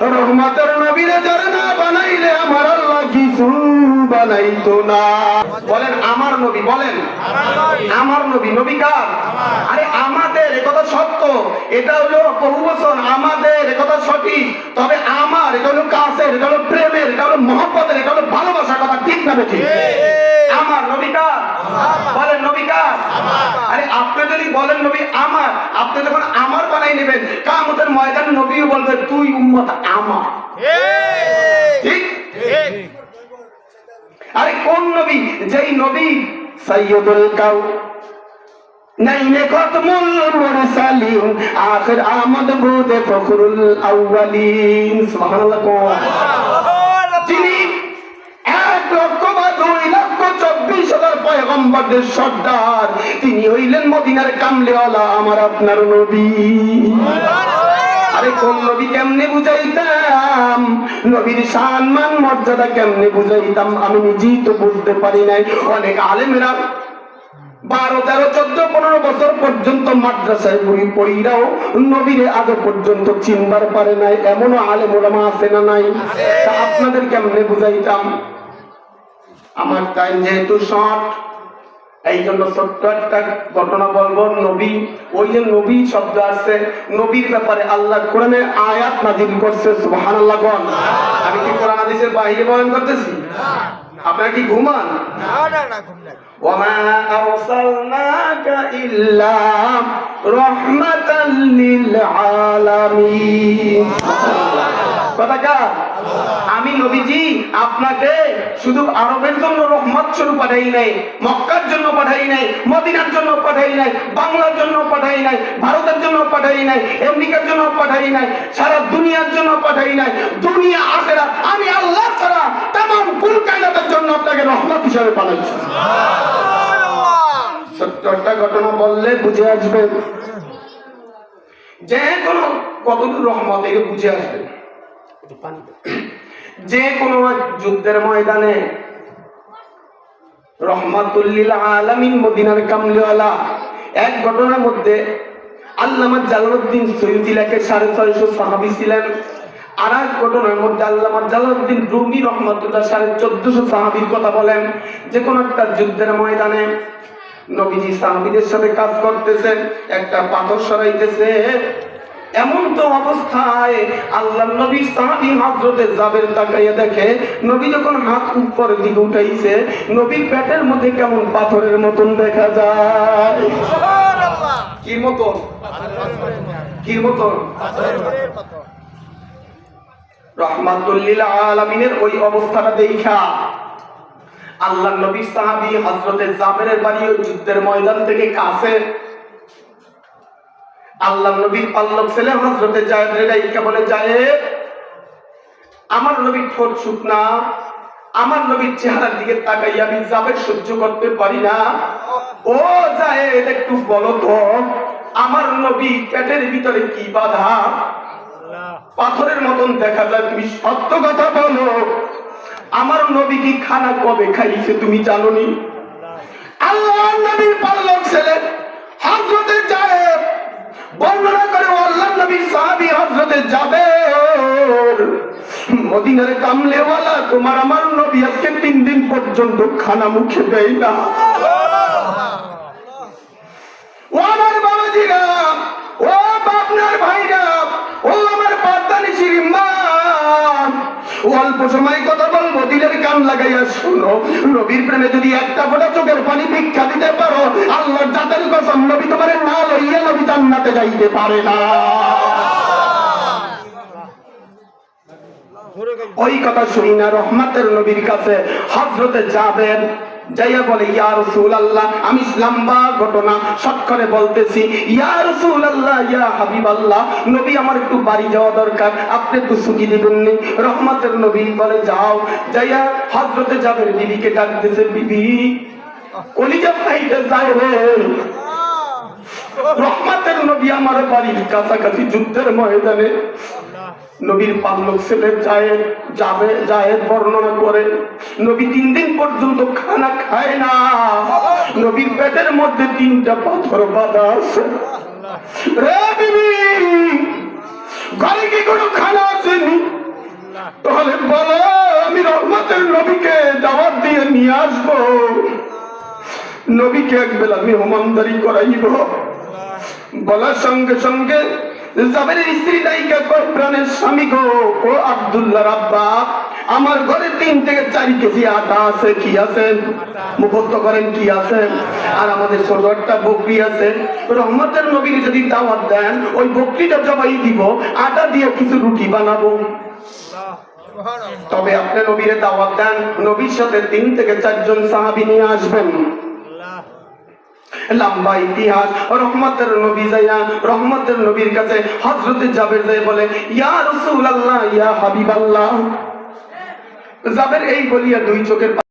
রহমতের নবীরে যারা না বানাইলে আমার আল্লাহ কিছু বানাইতো না। বলেন আমার নবী, বলেন আমার নবী। নবী কার? আরে আমাদের, একথা সত্য, এটা হলো বহুবচন, আমাদের একথা সঠিক, তবে আমার এটা হলো কাছের, এটা হলো প্রেমের, এটা হলো মহব্বতের, এটা হলো ভালোবাসার কথা, ঠিক না ঠিক? আমার নবী কার? বলেন নবী কার? আরে আপনি যদি বলেন নবী আমার, আপনি যখন আমার বানাই নেবেন, কিয়ামতের ময়দানে নবীও বলবে তুই উম্মত আমার, ঠিক? আরে কোন নবী? যেই নবী সাইয়্যিদুল কাউনাইন খাতমুল মুরসালিন আখির আহমদ বুদে ফখরুল আউয়ালিন, সুবহানাল্লাহ। যিনি 1,2,24,000 পয়গম্বরদের সর্দার, তিনি হইলেন মদিনার কামলিওয়ালা, আমার আপনার নবী। আরে কোন নবী কেমনে বুঝাইতাম, নবীর শান মান মর্যাদা কেমনে বুঝাইতাম, আমি নিজেই তো বুঝতে পারি নাই। অনেক আলেমেরা 12, 13, 14, 15 বছর পর্যন্ত মাদ্রাসায় বই পড়িরাও নবীরে আগে পর্যন্ত চিনবার পারে নাই, এমনও আলেম ওলামা আছে না নাই? তা আপনাদের কেমনে বুঝাইতাম? আমার টাইম যেহেতু শর্ট, এই জন্য ছোট্ট একটা ঘটনা বলবো। নবী, ওই যে নবী শব্দ আছে, নবীর ব্যাপারে আল্লাহ কোরআনে আয়াত নাযিল করছে, সুবহানাল্লাহ। কোন? আমি কি কোরআন হাদিসের বাইরে বয়ান করতেছি? আপনারা কি ঘুমান? ওয়ামা আরসালনাকা ইল্লা রাহমাতাল লিল আলামিন। কথা কার? আমি নবীজি আপনাকে শুধু আরবের জন্য রহমত স্বরূপ পাঠাই নাই, মক্কার জন্য পাঠাই নাই, মদিনার জন্য পাঠাই নাই, বাংলার জন্য পাঠাই নাই, ভারতের জন্য পাঠাই নাই, আমেরিকার জন্য পাঠাই নাই, সারা দুনিয়ার জন্য পাঠাই নাই। দুনিয়া আখিরাত আমি আল্লাহ ছাড়া तमाम কুল কায়নাতের জন্য আপনাকে রহমত হিসেবে পাঠাইছি। সুবহানাল্লাহ। সত্যটা ঘটনা বললে বুঝে আসবে, যে কোনো কতদূর রহমত একে বুঝে আসবে। যে কোনো যুদ্ধের ময়দানে রহমাতুল লিল আলামিন মদিনার কামলিওয়ালা, এক ঘটনার মধ্যে আল্লামা জালালউদ্দিন সৈয়দী লেখে 650 সাহাবী ছিলেন। আর এক ঘটনার মধ্যে আল্লামা জালালউদ্দিন রুমি রহমাতুল্লাহ 1450 সাহাবীর কথা বলেন। যে কোনো একটা যুদ্ধের ময়দানে নবীজি সাহাবীদের সাথে কাজ করতেছেন, একটা পাথর সরাইতেছে। এমন তো অবস্থায় আল্লাহর নবী সাহাবী হযরতে জাবের তাকাইয়া দেখে, নবী যখন হাত উপরের দিকে উঠাইছে, নবীর পেটের মধ্যে কেমন পাথরের মতন দেখা যায়। সুবহানাল্লাহ। কি মতন? কি মতন? পাথরের মতন। রহমাতুল লিল আলামিনের ওই অবস্থাটা দেখা আল্লাহর নবী সাহাবী হযরতে জাবেরের বাড়ি ওই যুদ্ধের ময়দান থেকে কাছে। আল্লাহ নবীর পাল্লক ছেলে হযরতে জায়েদের ডাইকা বলে, জায়েদ, আমার নবীর ঠোঁট শুকনা, আমার নবীর চেহারার দিকে তাকাইয়া আমি জাবের সহ্য করতে পারি না। ও জায়েদ, একটু বলো তো আমার নবী পেটের ভিতরে কি বাধা, পাথরের মতন দেখা যায়, তুমি সত্য কথা বলো, আমার নবী কি খানা কবে খাইছে তুমি জানোনি? আল্লাহর নবীর পাল্লক ছেলে হযরতে জায়েদ বর্ণনা করে, আল্লাহর নবীর সাহাবী হযরতে জাবের, মদিনার কামলেওয়ালা, তোমার আমার নবী আজকে 3 দিন পর্যন্ত খানা মুখে দেয় না। ও আমার বাবাজিরা, ও বাপনার ভাইরা, ও আমার পার্দানিশির মা, অল্প সময় কথা বলবো, দিলের কান লাগাইয়া শুনো। নবীর প্রেমে যদি একটা ফোঁটা চোখের পানি ভিক্ষা দিতে পারো, আল্লাহর জাতের কসম, নবী তোমার না লইয়া নবী জান্নাতে যাইতে পারে না। ওই কথা শুনি না রহমতের নবীর কাছে হযরতে জাবের যাইয়া বলে, ইয়া রাসূলুল্লাহ, আমি লম্বা ঘটনা শর্ট করে বলতেছি, ইয়া রাসূলুল্লাহ, ইয়া হাবিবাল্লাহ, নবী আমার একটু বাড়ি যাওয়া দরকার, আপনি একটু ছুটি দিবেননি? রহমতের নবী বলে, যাও। যাইয়া হযরতে জাবের বিবিকে ডাকতেছে, বিবি, কলিজা ফাইটে যায় রে, রহমতের নবী আমার বাড়ির কাছাকাছি যুদ্ধের ময়দানে। নবীর পাল্লক ছেলে জায়েদ বর্ণনা করে, নবী 3 দিন পর্যন্ত খানা খায় না, নবীর পেটের মধ্যে 3টা পাথর বাঁধা আছে। রে বিবি, ঘরে কি কোনো খানা আসেনি? তাহলে বলো, আমি রহমতের নবীকে দাওয়াত দিয়ে নিয়ে আসবো, নবীকে এক বেলা মেহমানদারি করাইব। বলার সঙ্গে সঙ্গে জাবেরের স্ত্রী নায়িকা কয়, প্রাণের স্বামী গো, ও আব্দুল্লাহ রাব্বা, আমার ঘরে 3 থেকে 4 কেজি আটা আছে। কি আছে? মুখস্থ করেন, কি আছে? আর আমাদের ছোট একটা বকরি আছে। রহমতের নবীর যদি দাওয়াত দেন, ওই বকরিটা জবাই দিব, আটা দিয়ে কিছু রুটি বানাবো। তবে আপনি নবীরে দাওয়াত দেন, নবীর সাথে 3 থেকে 4 জন সাহাবী নিয়ে আসবেন। লম্বা ইতিহাস। রহমতের নবী যাইয়া রহমতের নবীর কাছে হযরতে জাবের যাই বলে, ইয়া রাসূলুল্লাহ, ইয়া হাবিবাল্লাহ। জাবের এই বলিয়া 2 চোখের